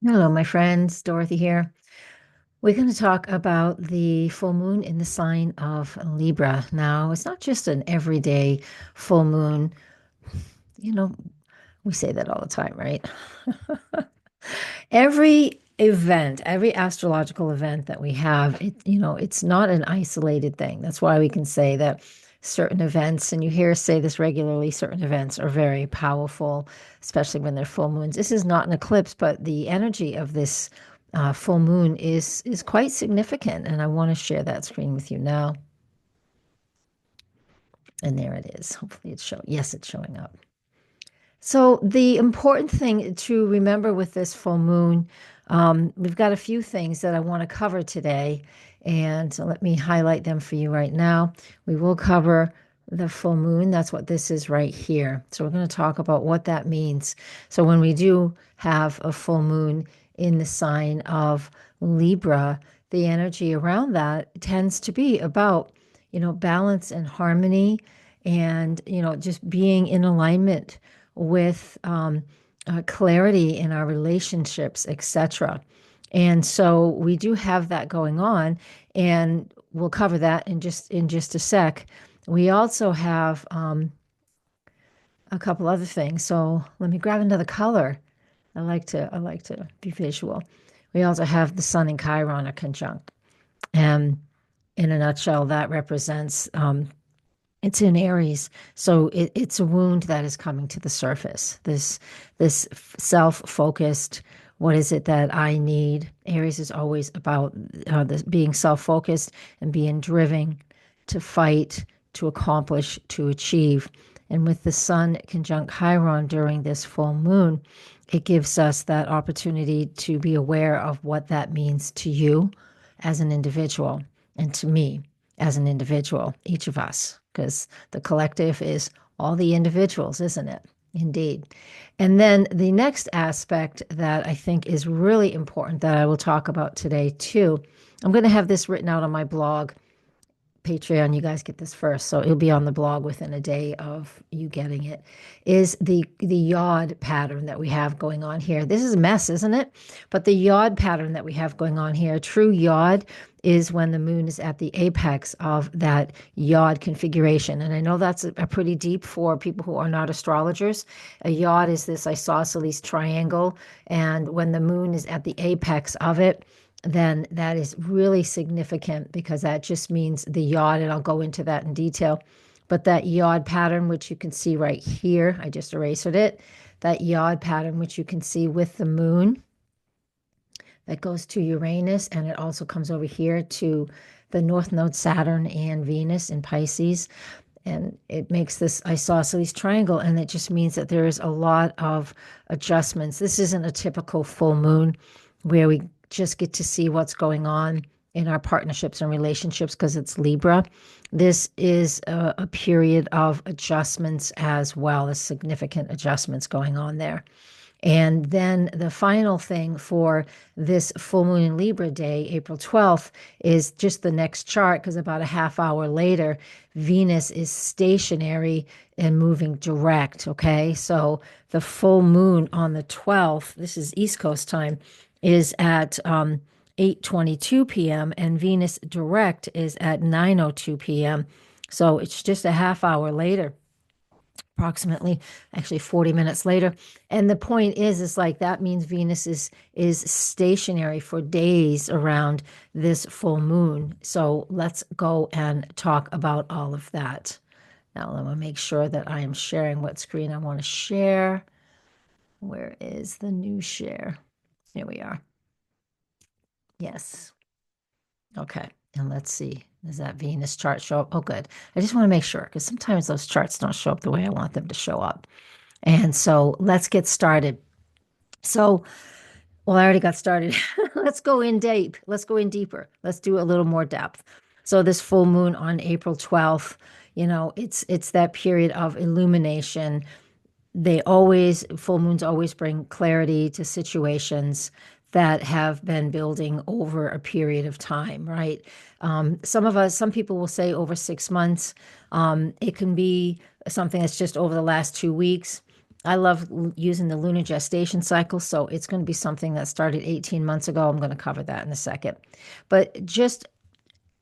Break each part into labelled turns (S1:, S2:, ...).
S1: Hello, my friends. Dorothy here. We're going to talk about the full moon in the sign of Libra. Now, it's not just an everyday full moon. You know, we say that all the time, right? Every event, every astrological event that we have, it's not an isolated thing. That's why we can say that certain events, and you hear us say this regularly, certain events are very powerful, especially when they're full moons. This is not an eclipse, but the energy of this full moon is quite significant, and I want to share that screen with you now. And there it is. Hopefully it's showing. Yes, it's showing up. So the important thing to remember with this full moon, we've got a few things that I want to cover today, and so let me highlight them for you right now. We will cover the full moon. That's what this is right here. So we're going to talk about what that means. So when we do have a full moon in the sign of Libra, the energy around that tends to be about, balance and harmony and, just being in alignment with clarity in our relationships, etc. And so we do have that going on, and we'll cover that in just a sec. We also have a couple other things. So let me grab another color. I like to be visual. We also have the Sun and Chiron are conjunct, and in a nutshell, that represents it's in Aries, so it's a wound that is coming to the surface. This self-focused, what is it that I need? Aries is always about this being self-focused and being driven to fight, to accomplish, to achieve. And with the Sun conjunct Chiron during this full moon, it gives us that opportunity to be aware of what that means to you as an individual and to me as an individual, each of us, because the collective is all the individuals, isn't it? Indeed. And then the next aspect that I think is really important that I will talk about today, too. I'm going to have this written out on my blog. Patreon, you guys get this first, so it'll be on the blog within a day of you getting it, is the yod pattern that we have going on here. This is a mess, isn't it? But the yod pattern that we have going on here, true yod, is when the moon is at the apex of that yod configuration. And I know that's a pretty deep for people who are not astrologers. A yod is this isosceles triangle, and when the moon is at the apex of it, then that is really significant because that just means the yod, and I'll go into that in detail. But that yod pattern, which you can see right here, I just erased it, that yod pattern, which you can see with the moon, that goes to Uranus, and it also comes over here to the North Node Saturn and Venus in Pisces. And it makes this isosceles triangle, and it just means that there is a lot of adjustments. This isn't a typical full moon where we just get to see what's going on in our partnerships and relationships because it's Libra. This is a period of adjustments as well, as significant adjustments going on there. And then the final thing for this full moon in Libra day, April 12th, is just the next chart because about a half hour later, Venus is stationary and moving direct. Okay. So the full moon on the 12th, this is East Coast time, is at 8:22 p.m. and Venus direct is at 9:02 p.m. So it's just a half hour later, approximately, actually 40 minutes later. And the point is like that means Venus is stationary for days around this full moon. So let's go and talk about all of that. Now let me make sure that I am sharing what screen I want to share. Where is the new share? Here we are. Yes. Okay. And let's see. Does that Venus chart show up? Oh, good. I just want to make sure because sometimes those charts don't show up the way I want them to show up. And so let's get started. So, well, I already got started. Let's go in deep. Let's go in deeper. Let's do a little more depth. So this full moon on April 12th, it's that period of illumination. Full moons always bring clarity to situations that have been building over a period of time, right? Some people will say over 6 months. It can be something that's just over the last 2 weeks. I love using the lunar gestation cycle, so it's going to be something that started 18 months ago. I'm going to cover that in a second. But just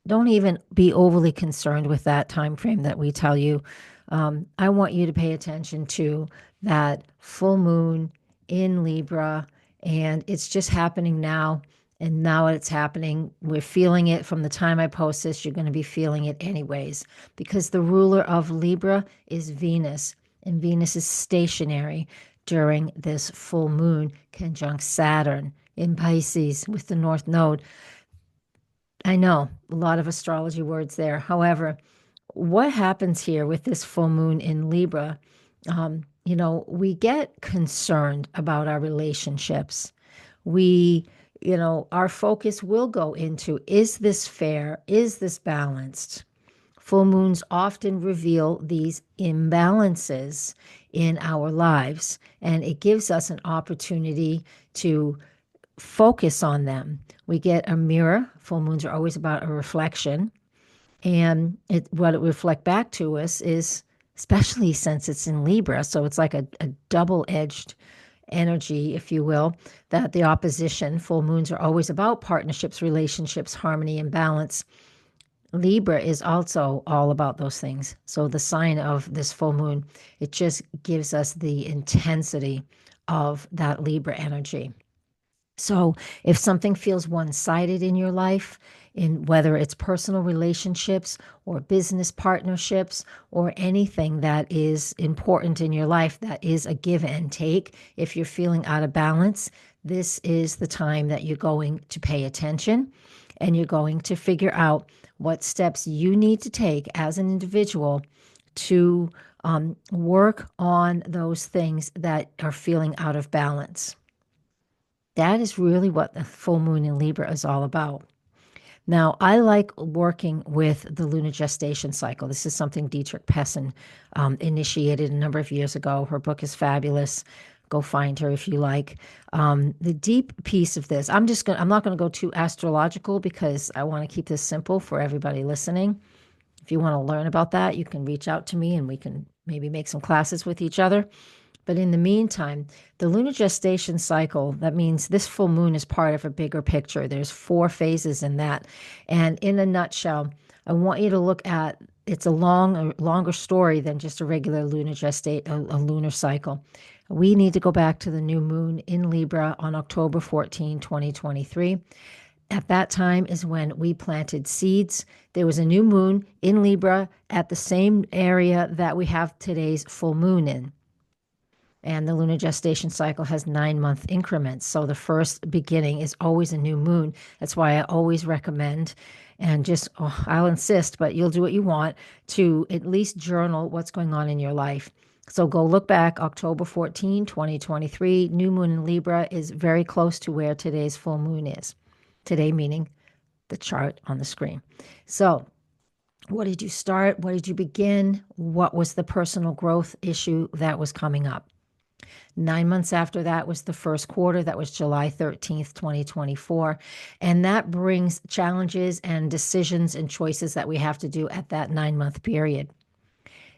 S1: don't even be overly concerned with that time frame that we tell you. I want you to pay attention to that full moon in Libra, and it's just happening now. And now it's happening. We're feeling it from the time I post this. You're going to be feeling it anyways, because the ruler of Libra is Venus, and Venus is stationary during this full moon conjunct Saturn in Pisces with the North Node. I know a lot of astrology words there. However, what happens here with this full moon in Libra, we get concerned about our relationships. We, our focus will go into, is this fair? Is this balanced? Full moons often reveal these imbalances in our lives, and it gives us an opportunity to focus on them. We get a mirror. Full moons are always about a reflection. And what it reflect back to us is, especially since it's in Libra, so it's like a double-edged energy, if you will, that the opposition, full moons are always about partnerships, relationships, harmony, and balance. Libra is also all about those things. So the sign of this full moon, it just gives us the intensity of that Libra energy. So if something feels one-sided in your life, in whether it's personal relationships or business partnerships or anything that is important in your life that is a give and take, if you're feeling out of balance, this is the time that you're going to pay attention and you're going to figure out what steps you need to take as an individual to work on those things that are feeling out of balance. That is really what the full moon in Libra is all about. Now, I like working with the lunar gestation cycle. This is something Dietrich Pessin initiated a number of years ago. Her book is fabulous. Go find her if you like. The deep piece of this, I'm not going to go too astrological because I want to keep this simple for everybody listening. If you want to learn about that, you can reach out to me and we can maybe make some classes with each other. But in the meantime, the lunar gestation cycle, that means this full moon is part of a bigger picture. There's 4 phases in that. And in a nutshell, I want you to look at, it's a longer story than just a regular a lunar cycle. We need to go back to the new moon in Libra on October 14, 2023. At that time is when we planted seeds. There was a new moon in Libra at the same area that we have today's full moon in. And the lunar gestation cycle has 9-month increments. So the first beginning is always a new moon. That's why I always recommend, and I'll insist, but you'll do what you want, to at least journal what's going on in your life. So go look back, October 14, 2023, new moon in Libra is very close to where today's full moon is. Today meaning the chart on the screen. So what did you start? What did you begin? What was the personal growth issue that was coming up? 9 months after that was the first quarter. That was July 13th, 2024. And that brings challenges and decisions and choices that we have to do at that 9-month period.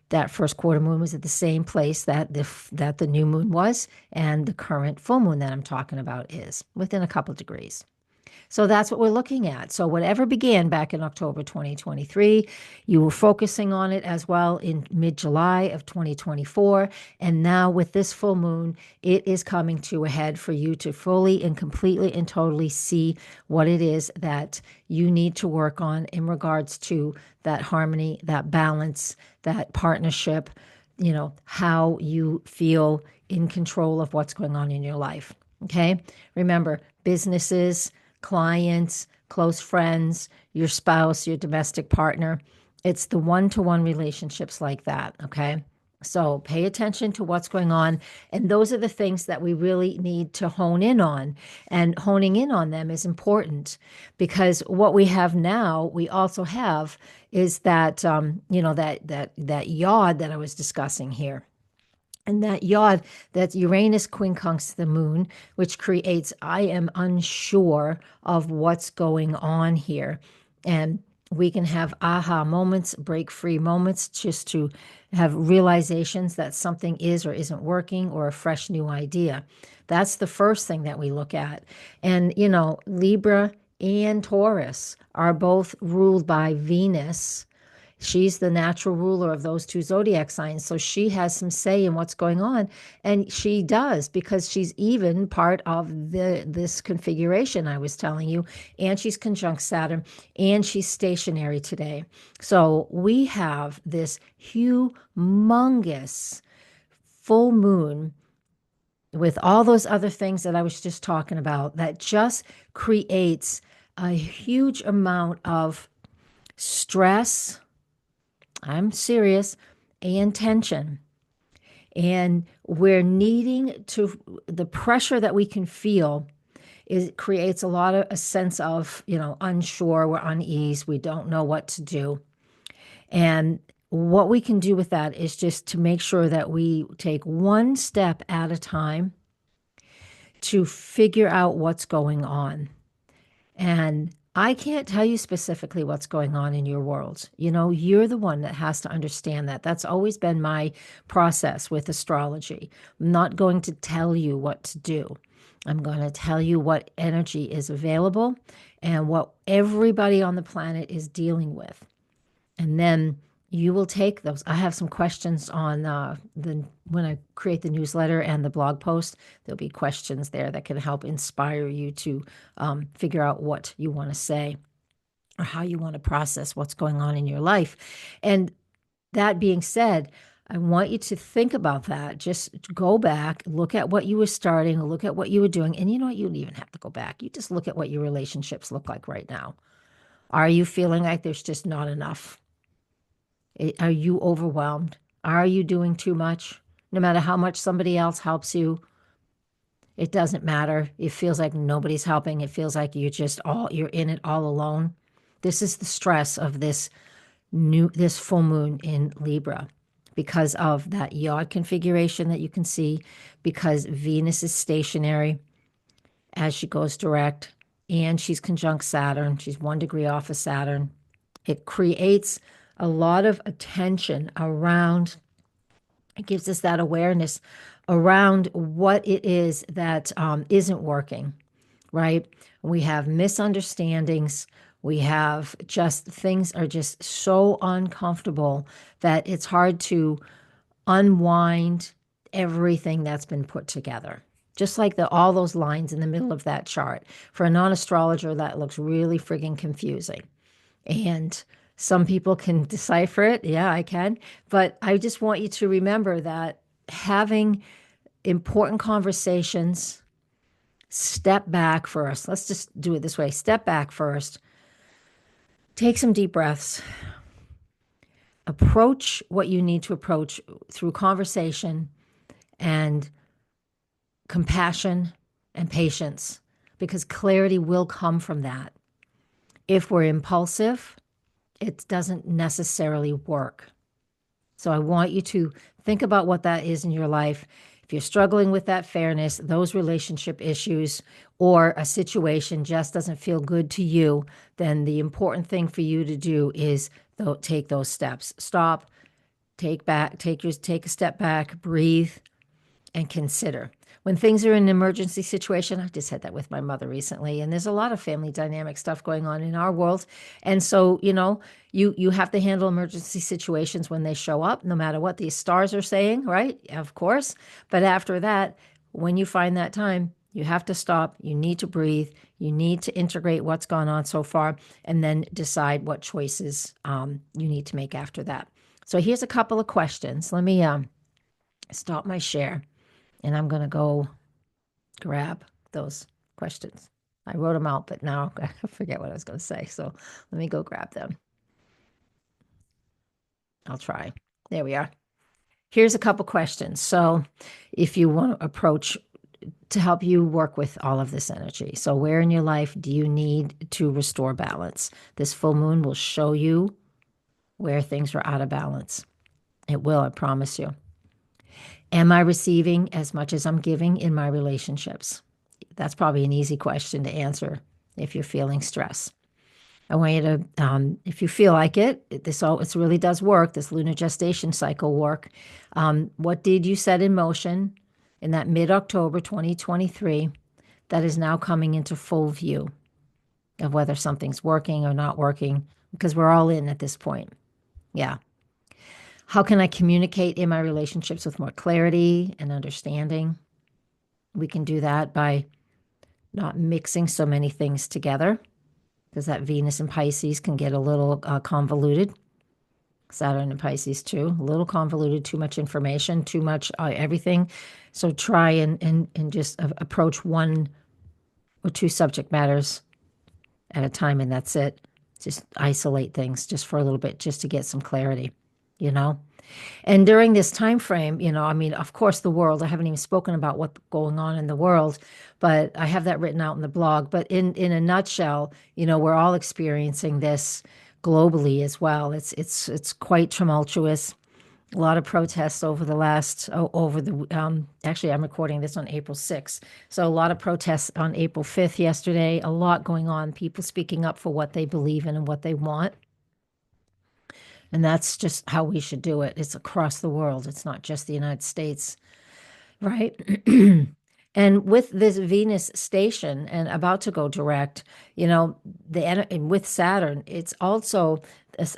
S1: That first quarter moon was at the same place that the new moon was, and the current full moon that I'm talking about is within a couple degrees. So that's what we're looking at. So whatever began back in October 2023, you were focusing on it as well in mid-July of 2024. And now with this full moon, it is coming to a head for you to fully and completely and totally see what it is that you need to work on in regards to that harmony, that balance, that partnership, how you feel in control of what's going on in your life. Okay? Remember, businesses, clients, close friends, your spouse, your domestic partner. It's the one-to-one relationships like that, okay? So pay attention to what's going on. And those are the things that we really need to hone in on. And honing in on them is important because what we have now, we also have is that, that yod that I was discussing here. And that yod, that Uranus quincunx the moon, which creates, I am unsure of what's going on here. And We can have aha moments, break free moments, just to have realizations that something is or isn't working, or a fresh new idea. That's the first thing that we look at. And, Libra and Taurus are both ruled by Venus. She's the natural ruler of those two zodiac signs. So she has some say in what's going on. And she does, because she's even part of this configuration I was telling you. And she's conjunct Saturn, and she's stationary today. So we have this humongous full moon with all those other things that I was just talking about that just creates a huge amount of stress. I'm serious, and tension. And we're needing to, the pressure that we can feel is creates a lot of a sense of, unsure, we're unease, we don't know what to do. And what we can do with that is just to make sure that we take one step at a time to figure out what's going on. And I can't tell you specifically what's going on in your world. You're the one that has to understand that. That's always been my process with astrology. I'm not going to tell you what to do. I'm going to tell you what energy is available and what everybody on the planet is dealing with. And then you will take those. I have some questions on when I create the newsletter and the blog post. There'll be questions there that can help inspire you to figure out what you want to say or how you want to process what's going on in your life. And that being said, I want you to think about that. Just go back, look at what you were starting, look at what you were doing. And you know what? You don't even have to go back. You just look at what your relationships look like right now. Are you feeling like there's just not enough? Are you overwhelmed? Are you doing too much? No matter how much somebody else helps you, it doesn't matter. It feels like nobody's helping. It feels like you're in it all alone. This is the stress of this full moon in Libra, because of that yod configuration that you can see, because Venus is stationary as she goes direct, and she's conjunct Saturn. She's 1 degree off of Saturn. It creates a lot of attention around, it gives us that awareness around what it is that isn't working, right? We have misunderstandings. We have just things are just so uncomfortable that it's hard to unwind everything that's been put together. Just like all those lines in the middle of that chart. For a non-astrologer, that looks really friggin' confusing. And some people can decipher it. Yeah, I can. But I just want you to remember that having important conversations, step back first. Let's just do it this way. Step back first. Take some deep breaths. Approach what you need to approach through conversation and compassion and patience, because clarity will come from that. If we're impulsive, it doesn't necessarily work. So I want you to think about what that is in your life. If you're struggling with that fairness, those relationship issues, or a situation just doesn't feel good to you, then the important thing for you to do is take those steps. Stop, take a step back, breathe, and consider. When things are in an emergency situation, I just had that with my mother recently, and there's a lot of family dynamic stuff going on in our world. And so, you have to handle emergency situations when they show up, no matter what these stars are saying, right? Of course. But after that, when you find that time, you have to stop. You need to breathe. You need to integrate what's gone on so far, and then decide what choices you need to make after that. So here's a couple of questions. Let me stop my share. And I'm going to go grab those questions. I wrote them out, but now I forget what I was going to say. So let me go grab them. I'll try. There we are. Here's a couple questions. So if you want to approach to help you work with all of this energy. So where in your life do you need to restore balance? This full moon will show you where things are out of balance. It will, I promise you. Am I receiving as much as I'm giving in my relationships? That's probably an easy question to answer if you're feeling stress. I want you to, if you feel like it really does work, this lunar gestation cycle work. What did you set in motion in that mid-October 2023 that is now coming into full view of whether something's working or not working, because we're all in at this point. Yeah. How can I communicate in my relationships with more clarity and understanding? We can do that by not mixing so many things together, because that Venus and Pisces can get a little convoluted. Saturn and Pisces too, a little convoluted, too much information, too much everything. So try and just approach one or two subject matters at a time, and that's it. Just isolate things just for a little bit, just to get some clarity, you know? And during this time frame, I mean, of course, the world, I haven't even spoken about what's going on in the world, but I have that written out in the blog. But in a nutshell, we're all experiencing this globally as well. It's quite tumultuous. A lot of protests over the last, over the, actually, I'm recording this on April 6th. So a lot of protests on April 5th yesterday, a lot going on, people speaking up for what they believe in and what they want. And that's just how we should do it. It's across the world. It's not just the United States, right? And with this Venus station and about to go direct, and with Saturn, it's also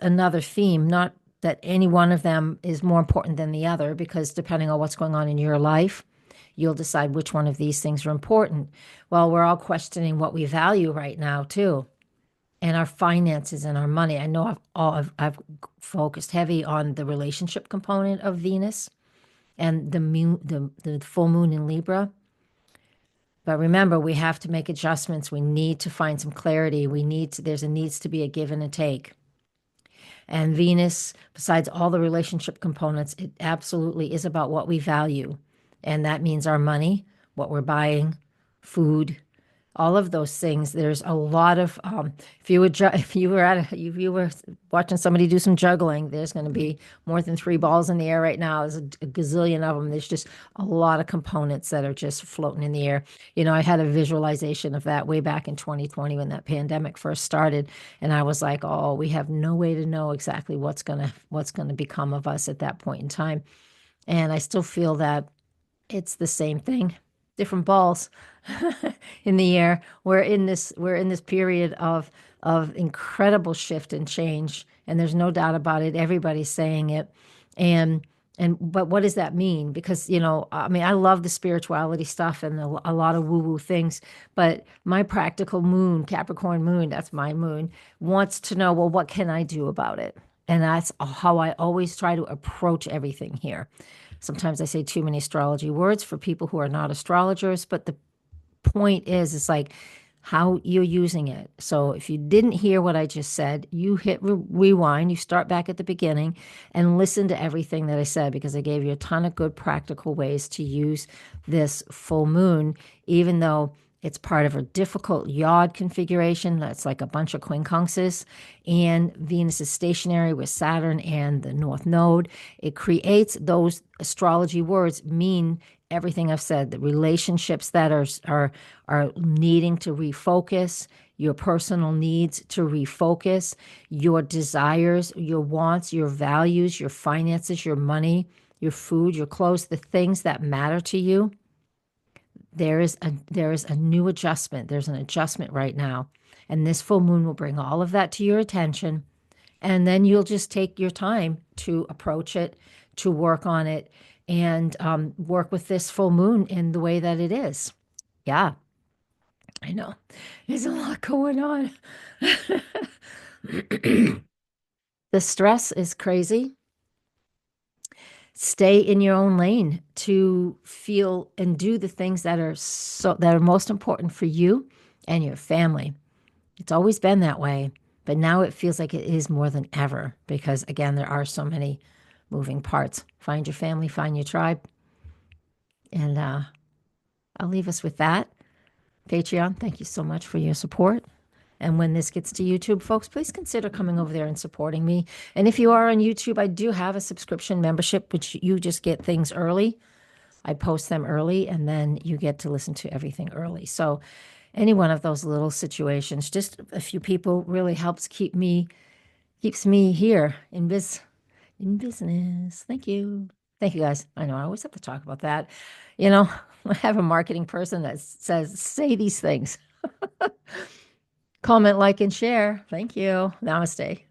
S1: another theme, not that any one of them is more important than the other, because depending on what's going on in your life, you'll decide which one of these things are important. Well, we're all questioning what we value right now, too, and our finances and our money. I know I've focused heavy on the relationship component of Venus and the full moon in Libra. But remember, we have to make adjustments. We need to find some clarity. Needs to be a give and a take. And Venus, besides all the relationship components, it absolutely is about what we value. And that means our money, what we're buying, food, all of those things. There's a lot of if you were watching somebody do some juggling, there's going to be more than 3 balls in the air right now. There's a gazillion of them. There's just a lot of components that are just floating in the air. I had a visualization of that way back in 2020 when that pandemic first started, and I was like, oh, we have no way to know exactly what's going to become of us at that point in time. And I still feel that it's the same thing, different balls in the air. We're in this period of incredible shift and change, and there's no doubt about it. Everybody's saying it. But what does that mean? Because, I mean, I love the spirituality stuff and a lot of woo-woo things, but my practical moon, Capricorn moon, that's my moon, wants to know, well, what can I do about it? And that's how I always try to approach everything here. Sometimes I say too many astrology words for people who are not astrologers, but the point is, it's like how you're using it. So if you didn't hear what I just said, you hit rewind, you start back at the beginning and listen to everything that I said, because I gave you a ton of good practical ways to use this full moon, even though it's part of a difficult yod configuration. That's like a bunch of quincunxes, and Venus is stationary with Saturn and the North Node. It creates those astrology words mean everything I've said. The relationships that are needing to refocus, your personal needs to refocus, your desires, your wants, your values, your finances, your money, your food, your clothes, the things that matter to you. There is a new adjustment. There's an adjustment right now. And this full moon will bring all of that to your attention. And then you'll just take your time to approach it, to work on it, and work with this full moon in the way that it is. Yeah, I know. There's a lot going on. The stress is crazy. Stay in your own lane to feel and do the things that are most important for you and your family. It's always been that way, but now it feels like it is more than ever, because again, there are so many moving parts. Find your family, find your tribe. And I'll leave us with that. Patreon, thank you so much for your support. And when this gets to YouTube, folks, please consider coming over there and supporting me. And if you are on YouTube, I do have a subscription membership, which you just get things early. I post them early, and then you get to listen to everything early. So any one of those little situations. Just a few people really keeps me here in business. Thank you. Thank you guys. I know I always have to talk about that. You know, I have a marketing person that says, say these things. Comment, like, and share. Thank you. Namaste.